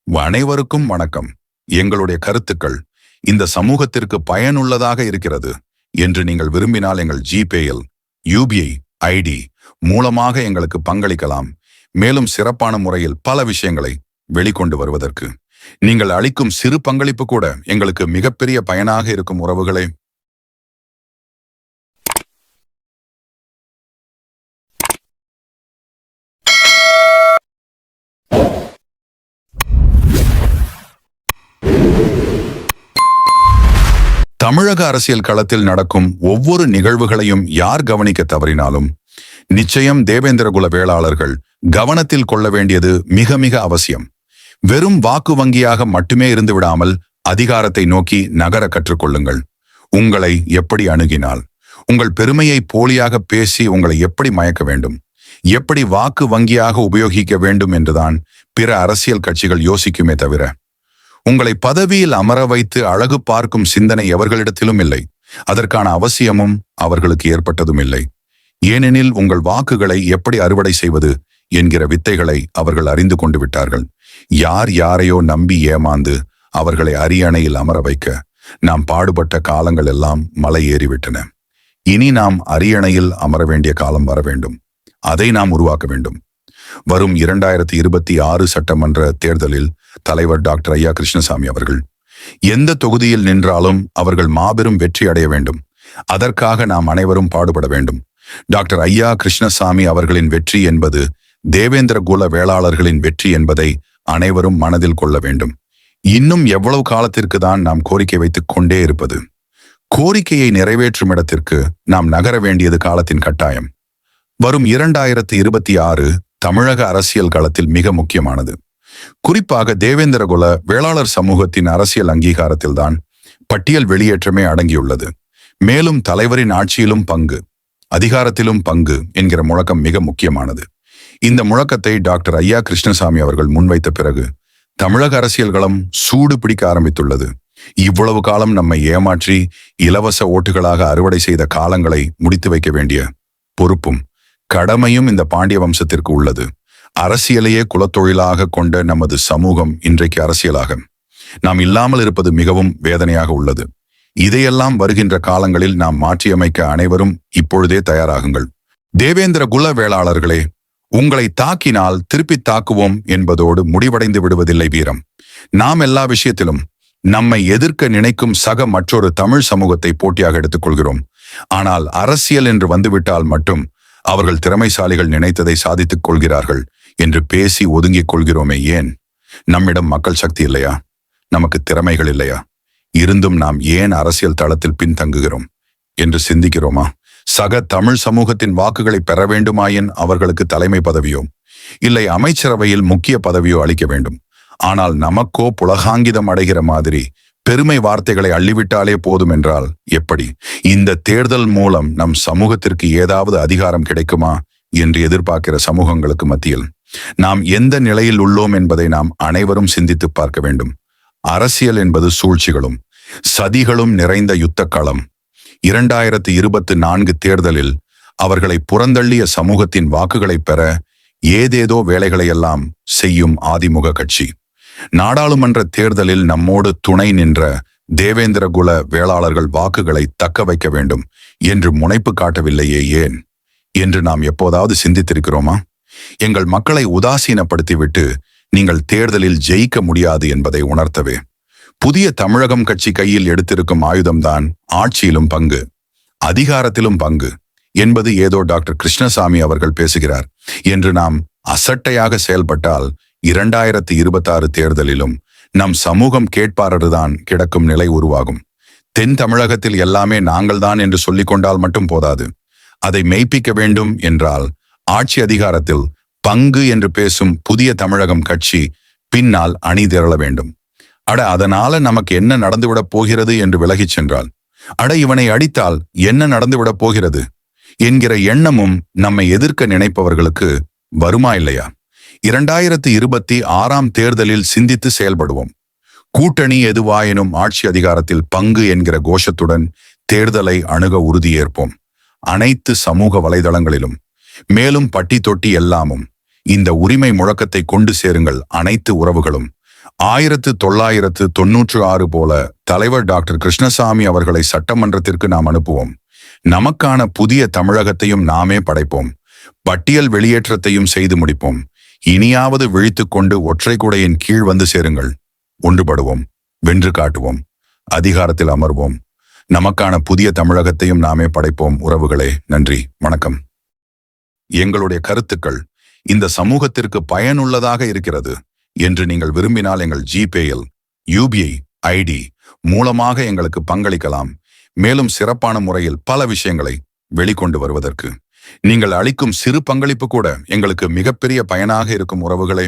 அனைவருக்கும் வணக்கம். எங்களுடைய கருத்துக்கள் இந்த சமூகத்திற்கு பயனுள்ளதாக இருக்கிறது என்று நீங்கள் விரும்பினால் எங்கள் ஜிபேயில் யூபிஐ ஐடி மூலமாக எங்களுக்கு பங்களிக்கலாம். மேலும் சிறப்பான முறையில் பல விஷயங்களை வெளிக்கொண்டு வருவதற்கு நீங்கள் அளிக்கும் சிறு பங்களிப்பு கூட எங்களுக்கு மிகப்பெரிய பயனாக இருக்கும் உறவுகளே. தமிழக அரசியல் களத்தில் நடக்கும் ஒவ்வொரு நிகழ்வுகளையும் யார் கவனிக்க தவறினாலும் நிச்சயம் தேவேந்திரகுல வேளாளர்கள் கவனத்தில் கொள்ள வேண்டியது மிக மிக அவசியம். வெறும் வாக்கு வங்கியாக மட்டுமே இருந்து விடாமல் அதிகாரத்தை நோக்கி நகர கற்றுக்கொள்ளுங்கள். உங்களை எப்படி அணுகினால், உங்கள் பெருமையை போலியாக பேசி உங்களை எப்படி மயக்க வேண்டும், எப்படி வாக்கு வங்கியாக உபயோகிக்க வேண்டும் என்றுதான் பிற அரசியல் கட்சிகள் யோசிக்குமே தவிர உங்களை பதவியில் அமர வைத்து அழகு பார்க்கும் சிந்தனை எவர்களிடத்திலும் இல்லை. அதற்கான அவசியமும் அவர்களுக்கு ஏற்பட்டதும் இல்லை. ஏனெனில் உங்கள் வாக்குகளை எப்படி அறுவடை செய்வது என்கிற வித்தைகளை அவர்கள் அறிந்து கொண்டு விட்டார்கள். யார் யாரையோ நம்பி ஏமாந்து அவர்களை அரியணையில் அமர வைக்க நாம் பாடுபட்ட காலங்கள் எல்லாம் மலை ஏறிவிட்டன. இனி நாம் அரியணையில் அமர வேண்டிய காலம் வர வேண்டும். அதை நாம் உருவாக்க வேண்டும். வரும் 2026 சட்டமன்ற தேர்தலில் தலைவர் டாக்டர் ஐயா கிருஷ்ணசாமி அவர்கள் எந்த தொகுதியில் நின்றாலும் அவர்கள் மாபெரும் வெற்றி அடைய வேண்டும். அதற்காக நாம் அனைவரும் பாடுபட வேண்டும். டாக்டர் ஐயா கிருஷ்ணசாமி அவர்களின் வெற்றி என்பது தேவேந்திர குல வேளாளர்களின் வெற்றி என்பதை அனைவரும் மனதில் கொள்ள வேண்டும். இன்னும் எவ்வளவு காலத்திற்கு தான் நாம் கோரிக்கை வைத்துக் கொண்டே இருப்பது? கோரிக்கையை நிறைவேற்றும் இடத்திற்கு நாம் நகர வேண்டியது காலத்தின் கட்டாயம். வரும் 2026 தமிழக அரசியல் களத்தில் மிக முக்கியமானது. குறிப்பாக தேவேந்திரகுல வேளாளர் சமூகத்தின் அரசியல் அங்கீகாரத்தில்தான் பட்டியல் வெளியேற்றமே அடங்கியுள்ளது. மேலும் தலைவரின் ஆட்சியிலும் பங்கு, அதிகாரத்திலும் பங்கு என்கிற முழக்கம் மிக முக்கியமானது. இந்த முழக்கத்தை டாக்டர் ஐயா கிருஷ்ணசாமி அவர்கள் முன்வைத்த பிறகு தமிழக அரசியல் களம் சூடு பிடிக்க ஆரம்பித்துள்ளது. இவ்வளவு காலம் நம்மை ஏமாற்றி இலவச ஓட்டுகளாக அறுவடை செய்த காலங்களை முடித்து வைக்க வேண்டிய பொறுப்பும் கடமையும் இந்த பாண்டிய வம்சத்திற்கு உள்ளது. அரசியலையே குலத்தொழிலாக கொண்ட நமது சமூகம் இன்றைக்கு அரசியலாக நாம் இல்லாமல் இருப்பது மிகவும் வேதனையாக உள்ளது. இதையெல்லாம் வருகின்ற காலங்களில் நாம் மாற்றியமைக்க அனைவரும் இப்பொழுதே தயாராகுங்கள். தேவேந்திர குல வேளாளர்களே, உங்களை தாக்கினால் திருப்பி தாக்குவோம் என்பதோடு முடிவடைந்து விடுவதில்லை வீரம். நாம் எல்லா விஷயத்திலும் நம்மை எதிர்க்க நினைக்கும் சக மற்றொரு தமிழ் சமூகத்தை போட்டியாக எடுத்துக்கொள்கிறோம். ஆனால் அரசியல் என்று வந்துவிட்டால் மட்டும் அவர்கள் திறமைசாலிகள் நினைத்ததை சாதித்துக் கொள்கிறார்கள் என்று பேசி ஒதுங்கிக் கொள்கிறோமே. ஏன்? நம்மிடம் மக்கள் சக்தி இல்லையா? நமக்கு திறமைகள் இல்லையா? இருந்தும் நாம் ஏன் அரசியல் தளத்தில் பின்தங்குகிறோம் என்று சிந்திக்கிறோமா? சக தமிழ் சமூகத்தின் வாக்குகளை பெற வேண்டுமாயின் அவர்களுக்கு தலைமை பதவியோ இல்லை அமைச்சரவையில் முக்கிய பதவியோ அளிக்க வேண்டும். ஆனால் நமக்கோ புலகாங்கிதம் அடைகிற மாதிரி பெருமை வார்த்தைகளை அள்ளிவிட்டாலே போதும் என்றால் எப்படி? இந்த தேர்தல் மூலம் நம் சமூகத்திற்கு ஏதாவது அதிகாரம் கிடைக்குமா என்று எதிர்பார்க்கிற சமூகங்களுக்கு மத்தியில் நாம் எந்த நிலையில் உள்ளோம் என்பதை நாம் அனைவரும் சிந்தித்து பார்க்க வேண்டும். அரசியல் என்பது சூழ்ச்சிகளும் சதிகளும் நிறைந்த யுத்த களம். 2024 தேர்தலில் அவர்களை புறந்தள்ளிய சமூகத்தின் வாக்குகளை பெற ஏதேதோ வேலைகளையெல்லாம் செய்யும் அதிமுக கட்சி நாடாளுமன்ற தேர்தலில் நம்மோடு துணை நின்ற தேவேந்திர குல வேளாளர்கள் வாக்குகளை தக்க வைக்க வேண்டும் என்று முனைப்பு காட்டவில்லையே ஏன் என்று நாம் எப்போதாவது சிந்தித்திருக்கிறோமா? எங்கள் மக்களை உதாசீனப்படுத்திவிட்டு நீங்கள் தேர்தலில் ஜெயிக்க முடியாது என்பதை உணர்த்தவே புதிய தமிழகம் கட்சி கையில் எடுத்திருக்கும் ஆயுதம்தான் ஆட்சியிலும் பங்கு, அதிகாரத்திலும் பங்கு என்பது. ஏதோ டாக்டர் கிருஷ்ணசாமி அவர்கள் பேசுகிறார் என்று நாம் அசட்டையாக செயல்பட்டால் 2026 தேர்தலிலும் நம் சமூகம் கேட்பாரதுதான் கிடக்கும் நிலை உருவாகும். தென் தமிழகத்தில் எல்லாமே நாங்கள்தான் என்று சொல்லிக் கொண்டால் மட்டும் போதாது. அதை மெய்ப்பிக்க வேண்டும் என்றால் ஆட்சி அதிகாரத்தில் பங்கு என்று பேசும் புதிய தமிழகம் கட்சி பின்னால் அணி திரள வேண்டும். அதனால நமக்கு என்ன நடந்துவிடப் போகிறது என்று விலகிச் சென்றால், இவனை அடித்தால் என்ன நடந்துவிடப் போகிறது என்கிற எண்ணமும் நம்மை எதிர்க்க நினைப்பவர்களுக்கு வருமா இல்லையா? 2026 தேர்தலில் சிந்தித்து செயல்படுவோம். கூட்டணி எதுவாயினும் ஆட்சி அதிகாரத்தில் பங்கு என்கிற கோஷத்துடன் தேர்தலை அணுக உறுதியேற்போம். அனைத்து சமூக வலைதளங்களிலும் மேலும் பட்டி தொட்டி எல்லாமும் இந்த உரிமை முழக்கத்தை கொண்டு சேருங்கள். அனைத்து உறவுகளும் 1996 போல தலைவர் டாக்டர் கிருஷ்ணசாமி அவர்களை சட்டமன்றத்திற்கு நாம் அனுப்புவோம். நமக்கான புதிய தமிழகத்தையும் நாமே படைப்போம். பட்டியல் வெளியேற்றத்தையும் செய்து முடிப்போம். இனியாவது விழித்துக்கொண்டு ஒற்றை குடையின் கீழ் வந்து சேருங்கள். ஒன்றுபடுவோம், வென்று காட்டுவோம், அதிகாரத்தில் அமர்வோம். நமக்கான புதிய தமிழகத்தையும் நாமே படைப்போம். உறவுகளே, நன்றி, வணக்கம். எங்களுடைய கருத்துக்கள் இந்த சமூகத்திற்கு பயனுள்ளதாக இருக்கிறது என்று நீங்கள் விரும்பினால் எங்கள் ஜிபேயில் UPI ID மூலமாக எங்களுக்கு பங்களிக்கலாம். மேலும் சிறப்பான முறையில் பல விஷயங்களை வெளிக்கொண்டு வருவதற்கு நீங்கள் அளிக்கும் சிறு பங்களிப்பு கூட எங்களுக்கு மிகப்பெரிய பயனாக இருக்கும். உறவுகளே,